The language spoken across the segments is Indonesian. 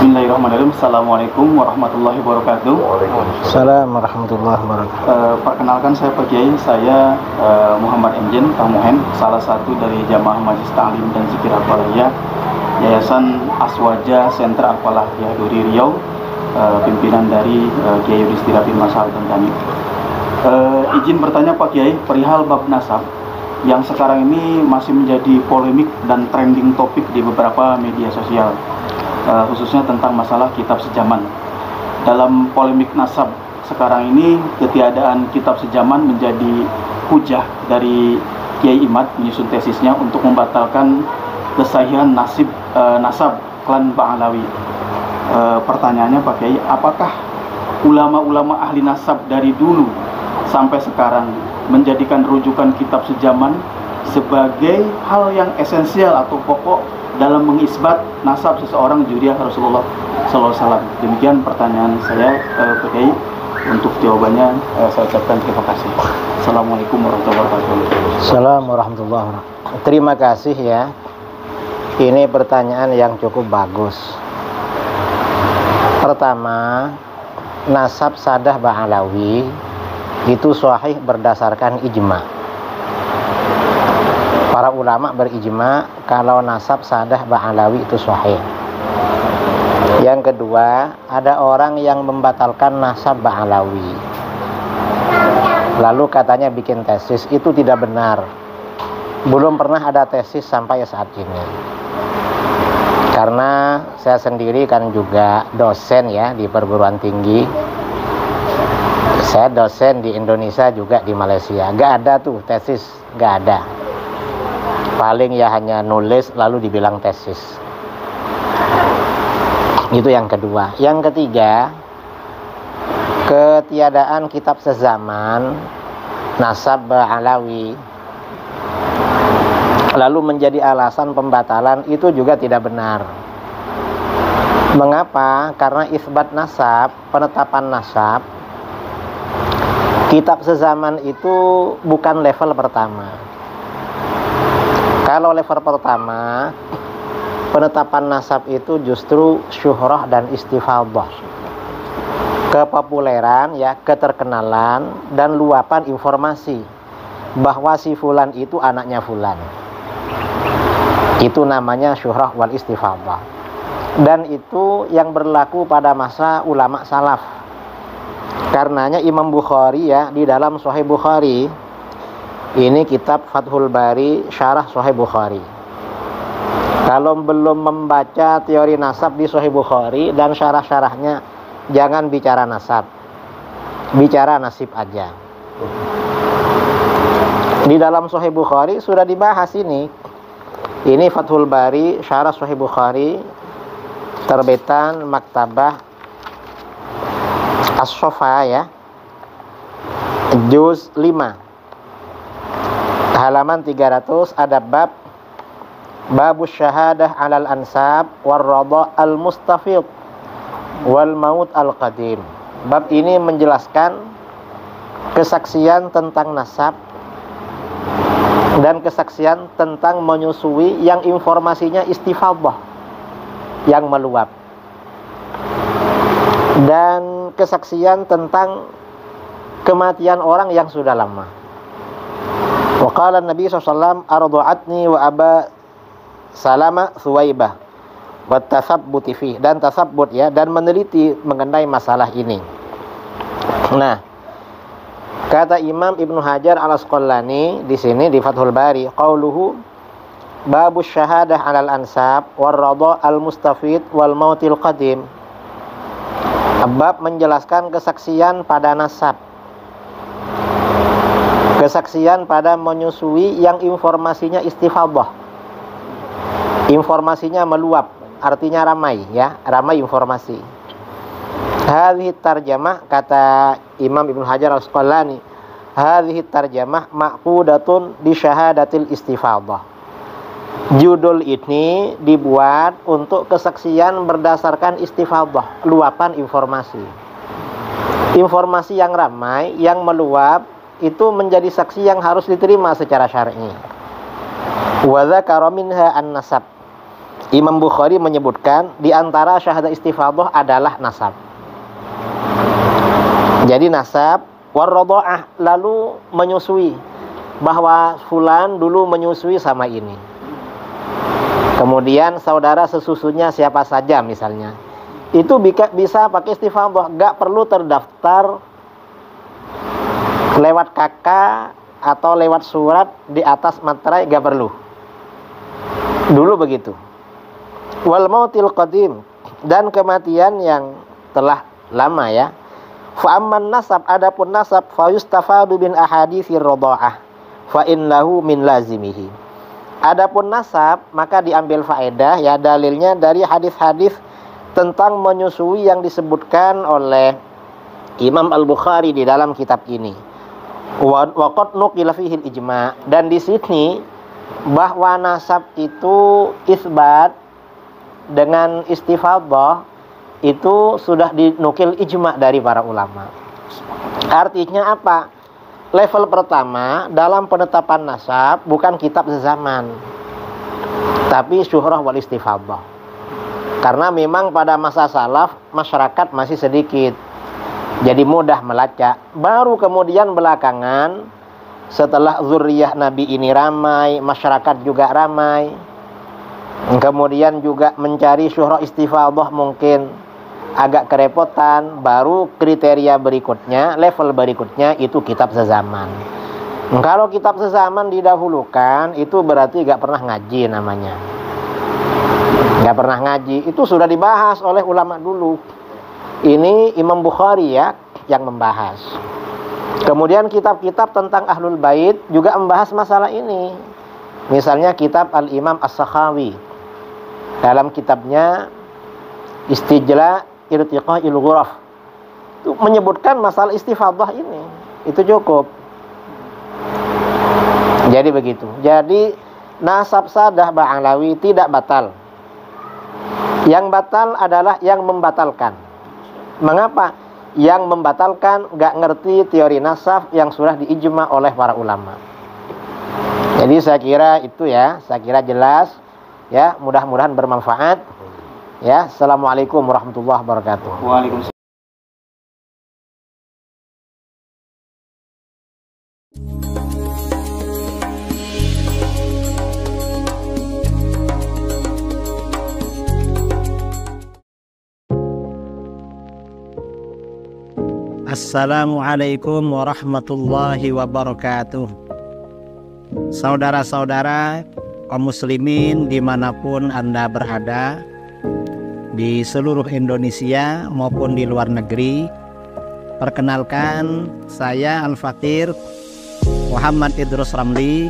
Bismillahirrahmanirrahim. Assalamualaikum warahmatullahi wabarakatuh. Waalaikumsalam warahmatullahi wabarakatuh. Perkenalkan saya Pak Kiai, saya Muhammad Enjen Tamuhen, salah satu dari jamaah Majelis Ta'lim dan Zikir Al-Falahiyah Yayasan Aswaja Sentra Al-Falahiyah Duri Riau, pimpinan dari Kiai Yudhistira bin Mas'ud Tani. Izin bertanya Pak Kiai, perihal bab nasab yang sekarang ini masih menjadi polemik dan trending topik di beberapa media sosial, khususnya tentang masalah kitab sejaman. Dalam polemik nasab sekarang ini, ketiadaan kitab sejaman menjadi hujah dari Kiai Imad menyusun tesisnya untuk membatalkan kesahihan nasab klan Ba'alawi. Pertanyaannya Pak Kiai, apakah ulama-ulama ahli nasab dari dulu sampai sekarang menjadikan rujukan kitab sejaman sebagai hal yang esensial atau pokok dalam mengisbat nasab seseorang juriah Rasulullah SAW? Demikian pertanyaan saya, Pak Kiai. Untuk jawabannya saya ucapkan terima kasih. Assalamualaikum warahmatullahi wabarakatuh. Assalamualaikum warahmatullahi wabarakatuh. Terima kasih ya. Ini pertanyaan yang cukup bagus. Pertama, nasab Sadah Ba'alawi itu sahih berdasarkan ijma. Para ulama berijma kalau nasab Sadah Ba'alawi itu sahih. Yang kedua, ada orang yang membatalkan nasab Ba'alawi, lalu katanya bikin tesis. Itu tidak benar. Belum pernah ada tesis sampai saat ini. Karena saya sendiri kan juga dosen ya di perguruan tinggi. Saya dosen di Indonesia juga di Malaysia. Gak ada tuh tesis, gak ada. Paling ya hanya nulis lalu dibilang tesis. Itu yang kedua. Yang ketiga, ketiadaan kitab sezaman nasab Ba'alawi lalu menjadi alasan pembatalan itu juga tidak benar. Mengapa? Karena isbat nasab, penetapan nasab, kitab sezaman itu bukan level pertama. Kalau level pertama, penetapan nasab itu justru syuhrah dan istifadah, kepopuleran ya, keterkenalan dan luapan informasi bahwa si fulan itu anaknya fulan. Itu namanya syuhrah wal istifadah. Dan itu yang berlaku pada masa ulama salaf. Karenanya Imam Bukhari ya, di dalam Sahih Bukhari, ini kitab Fathul Bari Syarah Sahih Bukhari. Kalau belum membaca teori nasab di Sahih Bukhari dan syarah-syarahnya, jangan bicara nasab, bicara nasib aja. Di dalam Sahih Bukhari sudah dibahas ini. Ini Fathul Bari Syarah Sahih Bukhari, terbitan Maktabah As-Sofa ya, juz 5 halaman 300, ada Babus syahadah alal ansab war radha al mustafid wal maut al qadim. Bab ini menjelaskan kesaksian tentang nasab dan kesaksian tentang menyusui yang informasinya istifadah, yang meluap, dan kesaksian tentang kematian orang yang sudah lama. Wa qala Nabi SAW, ardu'atni wa aba Salama Suwaibah wa tasabbuti fi, dan tasabbut ya, dan meneliti mengenai masalah ini. Nah, kata Imam Ibnu Hajar Al-Asqalani di sini di Fathul Bari, qauluhu babus syahadah 'alal ansab war radha al-mustafid wal mautil qadim. Bab menjelaskan kesaksian pada nasab, kesaksian pada menyusui yang informasinya istifadah, informasinya meluap, artinya ramai ya, ramai informasi. Hadhihi tarjamah, kata Imam Ibnu Hajar Al-Asqalani, hadhihi tarjamah ma'qudatun bi syahadatil istifadah. Judul ini dibuat untuk kesaksian berdasarkan istifadah, luapan informasi. Informasi yang ramai, yang meluap, itu menjadi saksi yang harus diterima secara syar'i. Wa dzakara minha an-nasab. Imam Bukhari menyebutkan di antara syahadat istifadhah adalah nasab. Jadi nasab warradha'ah, lalu menyusui, bahwa fulan dulu menyusui sama ini. Kemudian saudara sesusunya siapa saja misalnya. Itu bisa pakai istifadhah, gak perlu terdaftar lewat kakak atau lewat surat di atas materai, gak perlu. Dulu begitu. Wal mautil qadim, dan kematian yang telah lama ya. Fa amman nasab, adapun nasab, fa yustafadu bin ahaditsir radha'ah fa innahu min lazimihi. Adapun nasab, maka diambil faedah ya, dalilnya dari hadis-hadis tentang menyusui yang disebutkan oleh Imam Al-Bukhari di dalam kitab ini. Wa qad nuqila fihi al-ijma', dan di sini bahwa nasab itu isbat dengan istifadhah itu sudah dinukil ijma' dari para ulama. Artinya apa? Level pertama dalam penetapan nasab bukan kitab sezaman, tapi syuhrah wal istifadhah. Karena memang pada masa salaf masyarakat masih sedikit, jadi mudah melacak. Baru kemudian belakangan setelah zuriyah Nabi ini ramai, masyarakat juga ramai, kemudian juga mencari syuhrah istifadhah mungkin agak kerepotan, baru kriteria berikutnya, level berikutnya itu kitab sezaman. Kalau kitab sezaman didahulukan, itu berarti gak pernah ngaji namanya. Gak pernah ngaji, itu sudah dibahas oleh ulama dulu. Ini Imam Bukhari ya yang membahas. Kemudian kitab-kitab tentang Ahlul Bait juga membahas masalah ini. Misalnya kitab Al-Imam As-Sakhawi, dalam kitabnya Istijla' Irtiqa'il Ghuraf, itu menyebutkan masalah istifadhah ini. Itu cukup. Jadi begitu. Jadi nasab sadah Ba'alawi tidak batal. Yang batal adalah yang membatalkan. Mengapa? Yang membatalkan gak ngerti teori nasab yang sudah diijma oleh para ulama. Jadi saya kira itu ya, saya kira jelas ya, mudah-mudahan bermanfaat ya. Assalamualaikum warahmatullahi wabarakatuh. Waalaikumsalam. Assalamualaikum warahmatullahi wabarakatuh. Saudara-saudara kaum muslimin dimanapun Anda berada, di seluruh Indonesia maupun di luar negeri, perkenalkan saya Al-Fakir Muhammad Idrus Ramli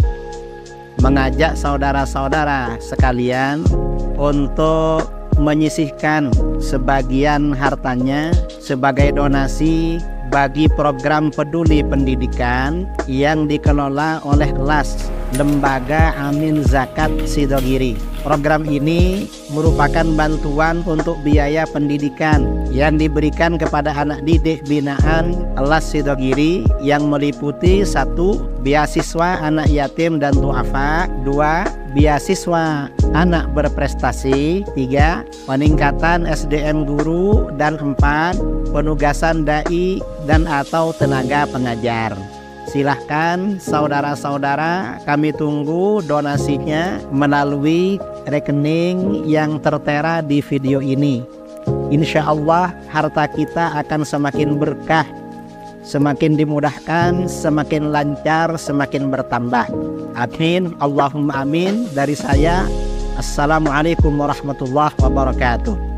mengajak saudara-saudara sekalian untuk menyisihkan sebagian hartanya sebagai donasi bagi program peduli pendidikan yang dikelola oleh LAS, Lembaga Amin Zakat Sidogiri. Program ini merupakan bantuan untuk biaya pendidikan yang diberikan kepada anak didik binaan LAS Sidogiri yang meliputi 1. Beasiswa anak yatim dan duafa, 2. Beasiswa anak berprestasi, 3. Peningkatan SDM guru, dan 4. Penugasan dai dan atau tenaga pengajar. Silahkan saudara-saudara, kami tunggu donasinya melalui rekening yang tertera di video ini. Insya Allah harta kita akan semakin berkah, semakin dimudahkan, semakin lancar, semakin bertambah. Amin, Allahumma amin. Dari saya, Assalamualaikum warahmatullahi wabarakatuh.